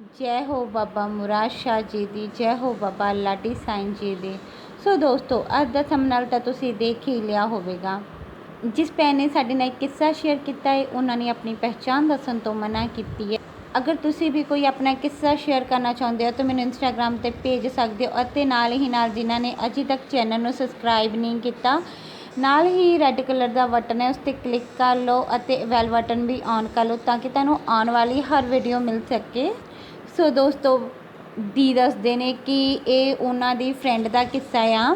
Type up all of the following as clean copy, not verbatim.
ਜੈ ਹੋ ਬਾਬਾ ਮੁਰਾਦ ਸ਼ਾਹ ਜੀ ਦੀ, ਜੈ ਹੋ ਬਾਬਾ ਲਾਡੀ ਸਾਈਂ ਜੀ ਦੀ। ਸੋ ਦੋਸਤੋ, ਅੱਜ ਦਾ ਥੰਬਨੇਲ ਤਾਂ ਤੁਸੀਂ ਦੇਖ ਹੀ ਲਿਆ ਹੋਵੇਗਾ। ਜਿਸ ਭੈਣ ਨੇ ਸਾਡੇ ਨਾਲ ਇੱਕ ਕਿੱਸਾ ਸ਼ੇਅਰ ਕੀਤਾ ਹੈ, ਉਹਨਾਂ ਨੇ ਆਪਣੀ ਪਹਿਚਾਣ ਦੱਸਣ ਤੋਂ ਮਨਾ ਕੀਤੀ ਹੈ। ਅਗਰ ਤੁਸੀਂ ਵੀ ਕੋਈ ਆਪਣਾ ਕਿੱਸਾ ਸ਼ੇਅਰ ਕਰਨਾ ਚਾਹੁੰਦੇ ਹੋ ਤਾਂ ਮੈਨੂੰ ਇੰਸਟਾਗ੍ਰਾਮ 'ਤੇ ਭੇਜ ਸਕਦੇ ਹੋ, ਅਤੇ ਨਾਲ ਹੀ ਨਾਲ ਜਿਨ੍ਹਾਂ ਨੇ ਅਜੇ ਤੱਕ ਚੈਨਲ ਨੂੰ ਸਬਸਕ੍ਰਾਈਬ ਨਹੀਂ ਕੀਤਾ, ਨਾਲ ਹੀ ਰੈੱਡ ਕਲਰ ਦਾ ਬਟਨ ਹੈ, ਉਸ 'ਤੇ ਕਲਿੱਕ ਕਰ ਲਓ ਅਤੇ ਬੈਲ ਬਟਨ ਵੀ ਔਨ ਕਰ ਲਓ ਤਾਂ ਕਿ ਤੁਹਾਨੂੰ ਆਉਣ ਵਾਲੀ ਹਰ ਵੀਡੀਓ ਮਿਲ ਸਕੇ। ਸੋ ਦੋਸਤੋ, ਦੀ ਦੱਸਦੇ ਨੇ ਕਿ ਇਹ ਉਹਨਾਂ ਦੀ ਫਰੈਂਡ ਦਾ ਕਿੱਸਾ ਆ,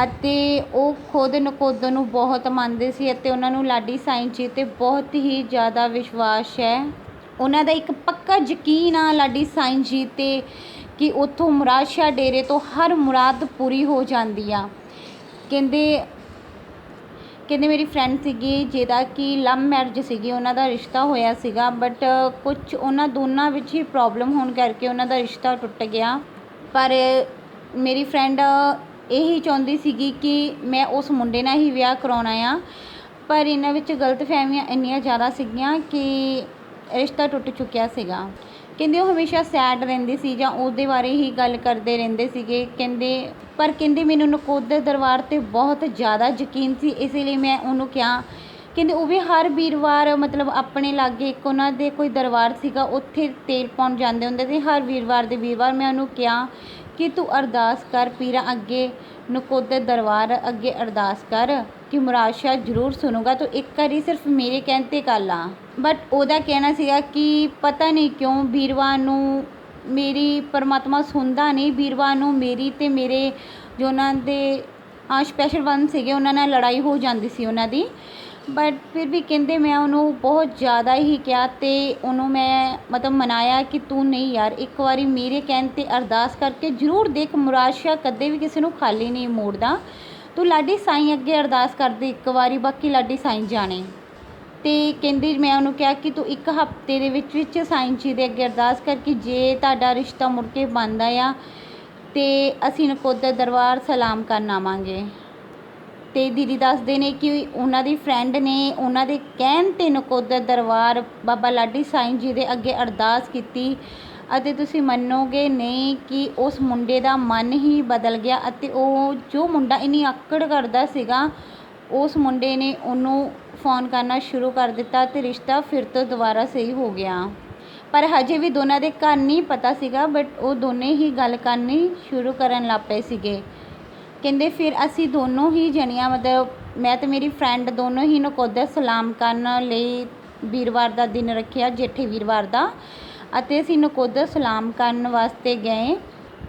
ਅਤੇ ਉਹ ਖੁਦ ਨਕੋਦਰ ਨੂੰ ਬਹੁਤ ਮੰਨਦੇ ਸੀ ਅਤੇ ਉਹਨਾਂ ਨੂੰ ਲਾਡੀ ਸਾਈਂ ਜੀ 'ਤੇ ਬਹੁਤ ਹੀ ਜ਼ਿਆਦਾ ਵਿਸ਼ਵਾਸ ਹੈ। ਉਹਨਾਂ ਦਾ ਇੱਕ ਪੱਕਾ ਯਕੀਨ ਆ ਲਾਡੀ ਸਾਈਂ ਜੀ 'ਤੇ ਕਿ ਉੱਥੋਂ ਮੁਰਾਦ ਸ਼ਾਹ ਡੇਰੇ ਤੋਂ ਹਰ ਮੁਰਾਦ ਪੂਰੀ ਹੋ ਜਾਂਦੀ ਆ। ਕਹਿੰਦੇ ਮੇਰੀ ਫਰੈਂਡ ਸੀਗੀ ਜਿਹਦਾ ਕਿ ਲਵ ਮੈਰਿਜ ਸੀਗੀ, ਉਹਨਾਂ ਦਾ ਰਿਸ਼ਤਾ ਹੋਇਆ ਸੀਗਾ, ਬਟ ਕੁਛ ਉਹਨਾਂ ਦੋਨਾਂ ਵਿੱਚ ਹੀ ਪ੍ਰੋਬਲਮ ਹੋਣ ਕਰਕੇ ਉਹਨਾਂ ਦਾ ਰਿਸ਼ਤਾ ਟੁੱਟ ਗਿਆ। ਪਰ ਮੇਰੀ ਫਰੈਂਡ ਇਹੀ ਚਾਹੁੰਦੀ ਸੀਗੀ ਕਿ ਮੈਂ ਉਸ ਮੁੰਡੇ ਨਾਲ ਹੀ ਵਿਆਹ ਕਰਾਉਣਾ ਆ, ਪਰ ਇਹਨਾਂ ਵਿੱਚ ਗਲਤਫਹਿਮੀਆਂ ਇੰਨੀਆਂ ਜ਼ਿਆਦਾ ਸੀਗੀਆਂ ਕਿ ਰਿਸ਼ਤਾ ਟੁੱਟ ਚੁੱਕਿਆ ਸੀਗਾ। ਕਹਿੰਦੇ ਉਹ ਹਮੇਸ਼ਾ ਸੈਡ ਰਹਿੰਦੀ ਸੀ ਜਾਂ ਉਹਦੇ ਬਾਰੇ ਹੀ ਗੱਲ ਕਰਦੇ ਰਹਿੰਦੇ ਸੀਗੇ। ਕਹਿੰਦੇ ਮੈਨੂੰ ਨਕੋਦਰ ਦਰਬਾਰ 'ਤੇ ਬਹੁਤ ਜ਼ਿਆਦਾ ਯਕੀਨ ਸੀ, ਇਸ ਲਈ ਮੈਂ ਉਹਨੂੰ ਕਿਹਾ। ਕਹਿੰਦੇ ਉਹ ਵੀ ਹਰ ਵੀਰਵਾਰ ਮਤਲਬ ਆਪਣੇ ਲਾਗੇ ਇੱਕ ਉਹਨਾਂ ਦੇ ਕੋਈ ਦਰਬਾਰ ਸੀਗਾ, ਉੱਥੇ ਤੇਲ ਪਾਉਣ ਜਾਂਦੇ ਹੁੰਦੇ ਸੀ ਹਰ ਵੀਰਵਾਰ ਦੇ ਵੀਰਵਾਰ। ਮੈਂ ਉਹਨੂੰ ਕਿਹਾ ਕਿ ਤੂੰ ਅਰਦਾਸ ਕਰ ਪੀਰਾਂ ਅੱਗੇ, ਨਕੋਦਰ ਦਰਬਾਰ ਅੱਗੇ ਅਰਦਾਸ ਕਰ ਕਿ ਮੁਰਾਦ ਸ਼ਾਹ ਜ਼ਰੂਰ ਸੁਣੂਗਾ, ਤੂੰ ਇੱਕ ਵਾਰੀ ਸਿਰਫ ਮੇਰੇ ਕਹਿਣ 'ਤੇ ਕਰ ਲਾ। ਬਟ ਉਹਦਾ ਕਹਿਣਾ ਸੀਗਾ ਕਿ ਪਤਾ ਨਹੀਂ ਕਿਉਂ ਵੀਰਵਾਰ ਨੂੰ ਮੇਰੀ ਪਰਮਾਤਮਾ ਸੁਣਦਾ ਨਹੀਂ, ਵੀਰਵਾਰ ਨੂੰ ਮੇਰੀ ਅਤੇ ਮੇਰੇ ਜੋ ਉਹਨਾਂ ਦੇ ਸਪੈਸ਼ਲ ਵਨ ਸੀਗੇ ਉਹਨਾਂ ਨਾਲ ਲੜਾਈ ਹੋ ਜਾਂਦੀ ਸੀ ਉਹਨਾਂ ਦੀ। ਬਟ ਫਿਰ ਵੀ ਕਹਿੰਦੇ ਮੈਂ ਉਹਨੂੰ ਬਹੁਤ ਜ਼ਿਆਦਾ ਹੀ ਕਿਹਾ ਅਤੇ ਉਹਨੂੰ ਮੈਂ ਮਤਲਬ ਮਨਾਇਆ ਕਿ ਤੂੰ ਨਹੀਂ ਯਾਰ, ਇੱਕ ਵਾਰੀ ਮੇਰੇ ਕਹਿਣ 'ਤੇ ਅਰਦਾਸ ਕਰਕੇ ਜ਼ਰੂਰ ਦੇਖ, ਮੁਰਾਦ ਸ਼ਾਹ ਕਦੇ ਵੀ ਕਿਸੇ ਨੂੰ ਖਾਲੀ ਨਹੀਂ ਮੋੜਦਾ, ਤੂੰ ਲਾਡੀ ਸਾਈਂ ਅੱਗੇ ਅਰਦਾਸ ਕਰਦੇ ਇੱਕ ਵਾਰੀ, ਬਾਕੀ ਲਾਡੀ ਸਾਈਂ ਜਾਣੇ। ਅਤੇ ਕਹਿੰਦੀ ਮੈਂ ਉਹਨੂੰ ਕਿਹਾ ਕਿ ਤੂੰ ਇੱਕ ਹਫ਼ਤੇ ਦੇ ਵਿੱਚ ਸਾਈਂ ਜੀ ਦੇ ਅੱਗੇ ਅਰਦਾਸ ਕਰਕੇ ਜੇ ਤੁਹਾਡਾ ਰਿਸ਼ਤਾ ਮੁੜ ਕੇ ਬਣਦਾ ਆ ਅਤੇ ਅਸੀਂ ਨਕੋਦਰ ਦਰਬਾਰ ਸਲਾਮ ਕਰਨ ਆਵਾਂਗੇ। ਅਤੇ ਦੀਦੀ ਦੱਸਦੇ ਨੇ ਕਿ ਉਹਨਾਂ ਦੀ ਫਰੈਂਡ ਨੇ ਉਹਨਾਂ ਦੇ ਕਹਿਣ 'ਤੇ ਨਕੋਦਰ ਦਰਬਾਰ ਬਾਬਾ ਲਾਡੀ ਸਾਈਂ ਜੀ ਦੇ ਅੱਗੇ ਅਰਦਾਸ ਕੀਤੀ, ਅਤੇ ਤੁਸੀਂ ਮੰਨੋਗੇ ਨਹੀਂ ਕਿ ਉਸ ਮੁੰਡੇ ਦਾ ਮਨ ਹੀ ਬਦਲ ਗਿਆ, ਅਤੇ ਉਹ ਜੋ ਮੁੰਡਾ ਇੰਨੀ ਆਕੜ ਕਰਦਾ ਸੀਗਾ, ਉਸ ਮੁੰਡੇ ਨੇ ਉਹਨੂੰ ਫੋਨ ਕਰਨਾ ਸ਼ੁਰੂ ਕਰ ਦਿੱਤਾ ਅਤੇ ਰਿਸ਼ਤਾ ਫਿਰ ਤੋਂ ਦੁਬਾਰਾ ਸਹੀ ਹੋ ਗਿਆ। ਪਰ ਹਜੇ ਵੀ ਦੋਨਾਂ ਦੇ ਘਰ ਨਹੀਂ ਪਤਾ ਸੀਗਾ, ਬਟ ਉਹ ਦੋਨੇ ਹੀ ਗੱਲ ਕਰਨੀ ਸ਼ੁਰੂ ਕਰਨ ਲੱਗ ਪਏ ਸੀਗੇ। ਕਹਿੰਦੇ ਫਿਰ ਅਸੀਂ ਦੋਨੋਂ ਹੀ ਜਣੀਆਂ ਮਤਲਬ ਮੈਂ ਅਤੇ ਮੇਰੀ ਫਰੈਂਡ ਦੋਨੋਂ ਹੀ ਨਕੋਦਰ ਸਲਾਮ ਕਰਨ ਲਈ ਵੀਰਵਾਰ ਦਾ ਦਿਨ ਰੱਖਿਆ, ਜੇਠੇ ਵੀਰਵਾਰ ਦਾ, ਅਤੇ ਅਸੀਂ ਨਕੋਦਰ ਸਲਾਮ ਕਰਨ ਵਾਸਤੇ ਗਏ।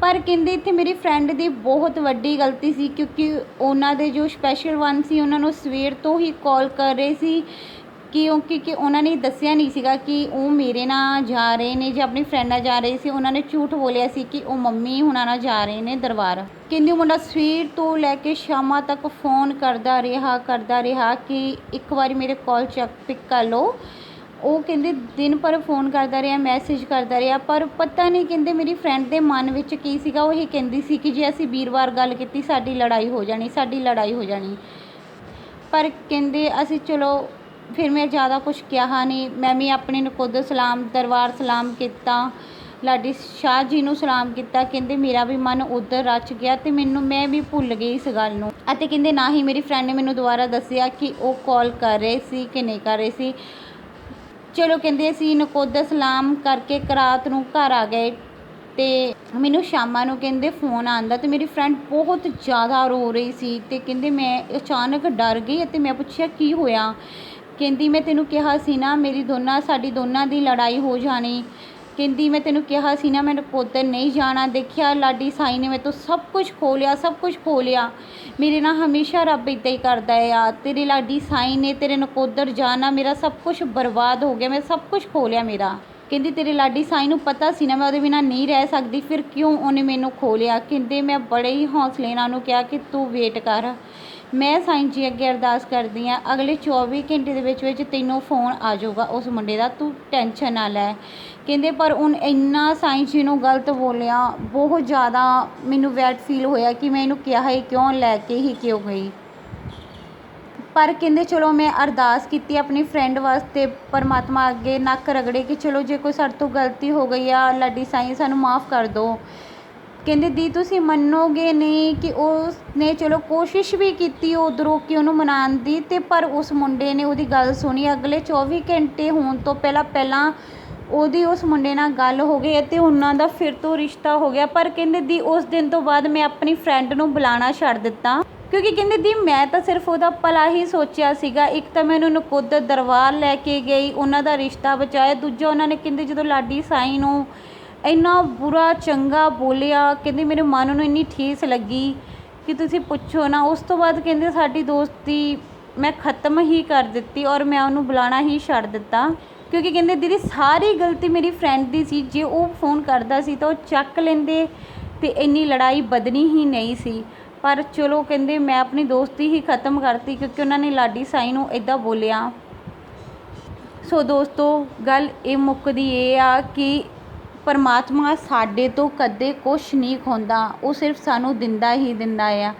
ਪਰ ਕਹਿੰਦੇ ਇੱਥੇ ਮੇਰੀ ਫਰੈਂਡ ਦੀ ਬਹੁਤ ਵੱਡੀ ਗਲਤੀ ਸੀ, ਕਿਉਂਕਿ ਉਹਨਾਂ ਦੇ ਜੋ ਸਪੈਸ਼ਲ ਵਨ ਸੀ ਉਹਨਾਂ ਨੂੰ ਸਵੇਰ ਤੋਂ ਹੀ ਕਾਲ ਕਰ ਰਹੇ ਸੀ ਕਿਉਂਕਿ ਉਹਨਾਂ ਨੇ ਦੱਸਿਆ ਨਹੀਂ ਸੀਗਾ ਕਿ ਉਹ ਮੇਰੇ ਨਾਲ ਜਾ ਰਹੇ ਨੇ ਜਾਂ ਆਪਣੀ ਫਰੈਂਡ ਨਾਲ ਜਾ ਰਹੇ ਸੀ। ਉਹਨਾਂ ਨੇ ਝੂਠ ਬੋਲਿਆ ਸੀ ਕਿ ਉਹ ਮੰਮੀ ਹੁਣਾਂ ਨਾਲ ਜਾ ਰਹੇ ਨੇ ਦਰਬਾਰ। ਕਹਿੰਦੀ ਉਹ ਮੁੰਡਾ ਸਵੇਰ ਤੋਂ ਲੈ ਕੇ ਸ਼ਾਮਾਂ ਤੱਕ ਫੋਨ ਕਰਦਾ ਰਿਹਾ ਕਿ ਇੱਕ ਵਾਰੀ ਮੇਰੇ ਕਾਲ ਪਿਕ ਕਰ ਲਓ। ਉਹ ਕਹਿੰਦੇ ਦਿਨ ਭਰ ਫੋਨ ਕਰਦਾ ਰਿਹਾ, ਮੈਸੇਜ ਕਰਦਾ ਰਿਹਾ, ਪਰ ਪਤਾ ਨਹੀਂ ਕਹਿੰਦੇ ਮੇਰੀ ਫਰੈਂਡ ਦੇ ਮਨ ਵਿੱਚ ਕੀ ਸੀਗਾ। ਉਹ ਇਹ ਕਹਿੰਦੀ ਸੀ ਕਿ ਜੇ ਅਸੀਂ ਵੀਰਵਾਰ ਗੱਲ ਕੀਤੀ ਸਾਡੀ ਲੜਾਈ ਹੋ ਜਾਣੀ। ਪਰ ਕਹਿੰਦੇ ਅਸੀਂ ਚਲੋ ਫਿਰ ਮੈਂ ਜ਼ਿਆਦਾ ਕੁਛ ਕਿਹਾ ਨਹੀਂ, ਮੈਂ ਵੀ ਆਪਣੇ ਨਕੋਦਰ ਦਰਬਾਰ ਸਲਾਮ ਕੀਤਾ, ਲਾਡੀ ਸ਼ਾਹ ਜੀ ਨੂੰ ਸਲਾਮ ਕੀਤਾ। ਕਹਿੰਦੇ ਮੇਰਾ ਵੀ ਮਨ ਉੱਧਰ ਰਚ ਗਿਆ ਅਤੇ ਮੈਂ ਵੀ ਭੁੱਲ ਗਈ ਇਸ ਗੱਲ ਨੂੰ, ਅਤੇ ਕਹਿੰਦੇ ਨਾ ਹੀ ਮੇਰੀ ਫਰੈਂਡ ਨੇ ਮੈਨੂੰ ਦੁਬਾਰਾ ਦੱਸਿਆ ਕਿ ਉਹ ਕਾਲ ਕਰ ਰਹੇ ਸੀ ਕਿ ਨਹੀਂ ਕਰ ਰਹੇ ਸੀ। ਚਲੋ ਕਹਿੰਦੇ ਅਸੀਂ ਨਕੋਦਰ ਸਲਾਮ ਕਰਕੇ ਰਾਤ ਨੂੰ ਘਰ ਆ ਗਏ, ਅਤੇ ਮੈਨੂੰ ਸ਼ਾਮਾਂ ਨੂੰ ਕਹਿੰਦੇ ਫੋਨ ਆਉਂਦਾ ਅਤੇ ਮੇਰੀ ਫਰੈਂਡ ਬਹੁਤ ਜ਼ਿਆਦਾ ਰੋ ਰਹੀ ਸੀ, ਅਤੇ ਕਹਿੰਦੇ ਮੈਂ ਅਚਾਨਕ ਡਰ ਗਈ ਅਤੇ ਮੈਂ ਪੁੱਛਿਆ ਕੀ ਹੋਇਆ। ਕਹਿੰਦੀ ਮੈਂ ਤੈਨੂੰ ਕਿਹਾ ਸੀ ਨਾ ਸਾਡੀ ਦੋਨਾਂ ਦੀ ਲੜਾਈ ਹੋ ਜਾਣੀ। ਕਹਿੰਦੀ ਮੈਂ ਤੈਨੂੰ ਕਿਹਾ ਸੀ ਨਾ ਮੈਂ ਨਕੋਦਰ ਨਹੀਂ ਜਾਣਾ, ਦੇਖਿਆ ਲਾਡੀ ਸਾਈਂ ਨੇ ਮੇਰੇ ਤੋਂ ਸਭ ਕੁਝ ਖੋਹ ਲਿਆ। ਮੇਰੇ ਨਾਲ ਹਮੇਸ਼ਾ ਰੱਬ ਇੱਦਾਂ ਹੀ ਕਰਦਾ ਆ, ਤੇਰੇ ਲਾਡੀ ਸਾਈਂ ਨੇ ਤੇਰੇ ਨਕੋਦਰ ਜਾਣਾ, ਮੇਰਾ ਸਭ ਕੁਝ ਬਰਬਾਦ ਹੋ ਗਿਆ, ਮੈਂ ਸਭ ਕੁਝ ਖੋਹ ਲਿਆ ਮੇਰਾ। ਕਹਿੰਦੀ ਤੇਰੇ ਲਾਡੀ ਸਾਈਂ ਨੂੰ ਪਤਾ ਸੀ ਨਾ ਮੈਂ ਉਹਦੇ ਬਿਨਾਂ ਨਹੀਂ ਰਹਿ ਸਕਦੀ, ਫਿਰ ਕਿਉਂ ਉਹਨੇ ਮੈਨੂੰ ਖੋਹ ਲਿਆ। ਕਹਿੰਦੇ ਮੈਂ ਬੜੇ ਹੀ ਹੌਸਲੇ ਨਾਲ ਉਹਨੂੰ ਕਿਹਾ ਕਿ ਤੂੰ ਵੇਟ ਕਰ, ਮੈਂ ਸਾਈਂ ਜੀ ਅੱਗੇ ਅਰਦਾਸ ਕਰਦੀ ਹਾਂ, ਅਗਲੇ 24 ਘੰਟੇ ਦੇ ਵਿੱਚ ਤੈਨੂੰ ਫੋਨ ਆ ਜਾਊਗਾ ਉਸ ਮੁੰਡੇ ਦਾ, ਤੂੰ ਟੈਨਸ਼ਨ ਨਾ ਲੈ। ਕਹਿੰਦੇ ਪਰ ਹੁਣ ਇੰਨਾ ਸਾਈਂ ਜੀ ਨੂੰ ਗਲਤ ਬੋਲਿਆ, ਬਹੁਤ ਜ਼ਿਆਦਾ ਮੈਨੂੰ ਬੈਡ ਫੀਲ ਹੋਇਆ ਕਿ ਮੈਂ ਇਹਨੂੰ ਕਿਹਾ ਹੀ ਕਿਉਂ, ਲੈ ਕੇ ਹੀ ਕਿਉਂ ਗਈ। ਪਰ ਕਹਿੰਦੇ ਚਲੋ ਮੈਂ ਅਰਦਾਸ ਕੀਤੀ ਆਪਣੀ ਫਰੈਂਡ ਵਾਸਤੇ ਪਰਮਾਤਮਾ ਅੱਗੇ ਨੱਕ ਰਗੜੇ ਕਿ ਚਲੋ ਜੇ ਕੋਈ ਸਾਡੇ ਤੋਂ ਗਲਤੀ ਹੋ ਗਈ ਆ ਲਾਡੀ ਸਾਈਂ ਸਾਨੂੰ ਮਾफ़ ਕਰ ਦਿਓ। ਕਹਿੰਦੇ ਦੀ ਤੁਸੀਂ ਮੰਨੋਗੇ ਨਹੀਂ ਕਿ ਉਸਨੇ ਚਲੋ ਕੋਸ਼ਿਸ਼ ਵੀ ਕੀਤੀ ਉੱਧਰੋਂ ਕਿ ਉਹਨੂੰ ਮਨਾਉਣ ਦੀ, ਅਤੇ ਪਰ ਉਸ ਮੁੰਡੇ ਨੇ ਉਹਦੀ ਗੱਲ ਸੁਣੀ। ਅਗਲੇ 24 ਘੰਟੇ ਹੋਣ ਤੋਂ ਪਹਿਲਾਂ ਉਹਦੀ ਉਸ ਮੁੰਡੇ ਨਾਲ ਗੱਲ ਹੋ ਗਈ ਅਤੇ ਉਹਨਾਂ ਦਾ ਫਿਰ ਤੋਂ ਰਿਸ਼ਤਾ ਹੋ ਗਿਆ। ਪਰ ਕਹਿੰਦੇ ਦੀ ਉਸ ਦਿਨ ਤੋਂ ਬਾਅਦ ਮੈਂ ਆਪਣੀ ਫਰੈਂਡ ਨੂੰ ਬੁਲਾਉਣਾ ਛੱਡ ਦਿੱਤਾ, ਕਿਉਂਕਿ ਕਹਿੰਦੇ ਦੀ ਮੈਂ ਤਾਂ ਸਿਰਫ ਉਹਦਾ ਭਲਾ ਹੀ ਸੋਚਿਆ ਸੀਗਾ। ਇੱਕ ਤਾਂ ਮੈਂ ਉਹਨੂੰ ਨਕੋਦਰ ਦਰਬਾਰ ਲੈ ਕੇ ਗਈ, ਉਹਨਾਂ ਦਾ ਰਿਸ਼ਤਾ ਬਚਾਇਆ। ਦੂਜਾ ਉਹਨਾਂ ਨੇ ਕਹਿੰਦੇ ਜਦੋਂ ਲਾਡੀ ਸਾਈਂ ਨੂੰ ਇੰਨਾ ਬੁਰਾ ਚੰਗਾ ਬੋਲਿਆ, ਕਹਿੰਦੇ ਮੇਰੇ ਮਨ ਨੂੰ ਇੰਨੀ ਠੇਸ ਲੱਗੀ ਕਿ ਤੁਸੀਂ ਪੁੱਛੋ ਨਾ। ਉਸ ਤੋਂ ਬਾਅਦ ਕਹਿੰਦੇ ਸਾਡੀ ਦੋਸਤੀ ਮੈਂ ਖ਼ਤਮ ਹੀ ਕਰ ਦਿੱਤੀ ਔਰ ਮੈਂ ਉਹਨੂੰ ਬੁਲਾਉਣਾ ਹੀ ਛੱਡ ਦਿੱਤਾ, ਕਿਉਂਕਿ ਕਹਿੰਦੇ ਦੀਦੀ ਸਾਰੀ ਗਲਤੀ ਮੇਰੀ ਫਰੈਂਡ ਦੀ ਸੀ। ਜੇ ਉਹ ਫ਼ੋਨ ਕਰਦਾ ਸੀ ਤਾਂ ਉਹ ਚੱਕ ਲੈਂਦੇ ਅਤੇ ਇੰਨੀ ਲੜਾਈ ਵਧਣੀ ਹੀ ਨਹੀਂ ਸੀ। ਪਰ ਚਲੋ ਕਹਿੰਦੇ ਮੈਂ ਆਪਣੀ ਦੋਸਤੀ ਹੀ ਖ਼ਤਮ ਕਰਤੀ ਕਿਉਂਕਿ ਉਹਨਾਂ ਨੇ ਲਾਡੀ ਸਾਈਂ ਨੂੰ ਇੱਦਾਂ ਬੋਲਿਆ। ਸੋ ਦੋਸਤੋ ਗੱਲ ਇਹ ਮੁੱਕਦੀ ਇਹ ਆ ਕਿ ਪਰਮਾਤਮਾ ਸਾਡੇ ਤੋਂ ਕਦੇ ਕੁਛ ਨਹੀਂ ਖੋਂਦਾ, ਉਹ ਸਿਰਫ ਸਾਨੂੰ ਦਿੰਦਾ ਹੀ ਦਿੰਦਾ ਆ।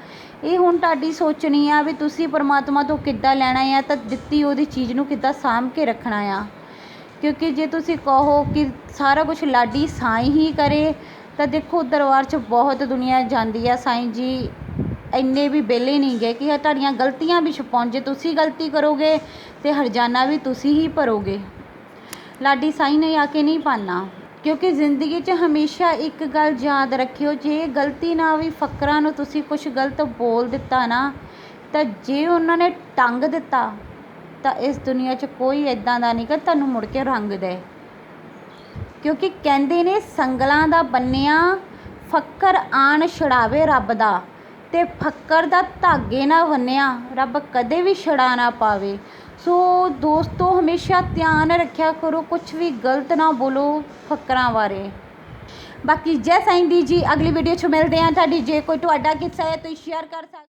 ਇਹ ਹੁਣ ਤੁਹਾਡੀ ਸੋਚਣੀ ਆ ਵੀ ਤੁਸੀਂ ਪਰਮਾਤਮਾ ਤੋਂ ਕਿੱਦਾਂ ਲੈਣਾ ਆ, ਤਾਂ ਦਿੱਤੀ ਉਹਦੀ ਚੀਜ਼ ਨੂੰ ਕਿੱਦਾਂ ਸਾਂਭ ਕੇ ਰੱਖਣਾ ਆ। ਕਿਉਂਕਿ ਜੇ ਤੁਸੀਂ ਕਹੋ ਕਿ ਸਾਰਾ ਕੁਛ ਲਾਡੀ ਸਾਈਂ ਹੀ ਕਰੇ ਤਾਂ ਦੇਖੋ ਦਰਬਾਰ 'ਚ ਬਹੁਤ ਦੁਨੀਆ ਜਾਂਦੀ ਆ। ਸਾਈਂ ਜੀ ਇੰਨੇ ਵੀ ਵਿਹਲੇ ਨਹੀਂ ਗਏ ਕਿ ਤੁਹਾਡੀਆਂ ਗਲਤੀਆਂ ਵੀ ਛੁਪਾਉਣ। ਜੇ ਤੁਸੀਂ ਗਲਤੀ ਕਰੋਗੇ ਤਾਂ ਹਰਜਾਨਾ ਵੀ ਤੁਸੀਂ ਹੀ ਭਰੋਗੇ, ਲਾਡੀ ਸਾਈਂ ਨੇ ਆ ਕੇ ਨਹੀਂ ਪਾਣਾ। ਕਿਉਂਕਿ ਜ਼ਿੰਦਗੀ 'ਚ ਹਮੇਸ਼ਾ ਇੱਕ ਗੱਲ ਯਾਦ ਰੱਖਿਓ, ਜੇ ਗਲਤੀ ਨਾਲ ਵੀ ਫ਼ਕਰਾਂ ਨੂੰ ਤੁਸੀਂ ਕੁਛ ਗਲਤ ਬੋਲ ਦਿੱਤਾ ਨਾ, ਤਾਂ ਜੇ ਉਹਨਾਂ ਨੇ ਟੰਗ ਦਿੱਤਾ ਤਾਂ ਇਸ ਦੁਨੀਆ 'ਚ ਕੋਈ ਇੱਦਾਂ ਦਾ ਨਹੀਂ ਕਿ ਤੁਹਾਨੂੰ ਮੁੜ ਕੇ ਰੰਗ ਦੇ। ਕਿਉਂਕਿ ਕਹਿੰਦੇ ਨੇ ਸੰਗਲਾਂ ਦਾ ਬੰਨਿਆ ਫ਼ਕਰ ਆਣ ਛੁਡਾਵੇ ਰੱਬ ਦਾ, ਅਤੇ ਫ਼ਕਰ ਦਾ ਧਾਗੇ ਨਾਲ ਬੰਨਿਆ ਰੱਬ ਕਦੇ ਵੀ ਛੁਡਾ ਨਾ ਪਾਵੇ। ਸੋ ਦੋਸਤੋ ਹਮੇਸ਼ਾ ਧਿਆਨ ਰੱਖਿਆ ਕਰੋ, ਕੁਛ ਵੀ ਗਲਤ ਨਾ ਬੋਲੋ ਫ਼ਕਰਾਂ ਬਾਰੇ। ਬਾਕੀ ਜੈ ਸਾਈਂ ਦੀ ਜੀ, ਅਗਲੀ ਵੀਡੀਓ 'ਚ ਮਿਲਦੇ ਹਾਂ। ਜੇ ਕੋਈ ਤੁਹਾਡਾ ਕਿੱਸਾ ਹੈ ਤੁਸੀਂ ਸ਼ੇਅਰ ਕਰ ਸਕਦੇ।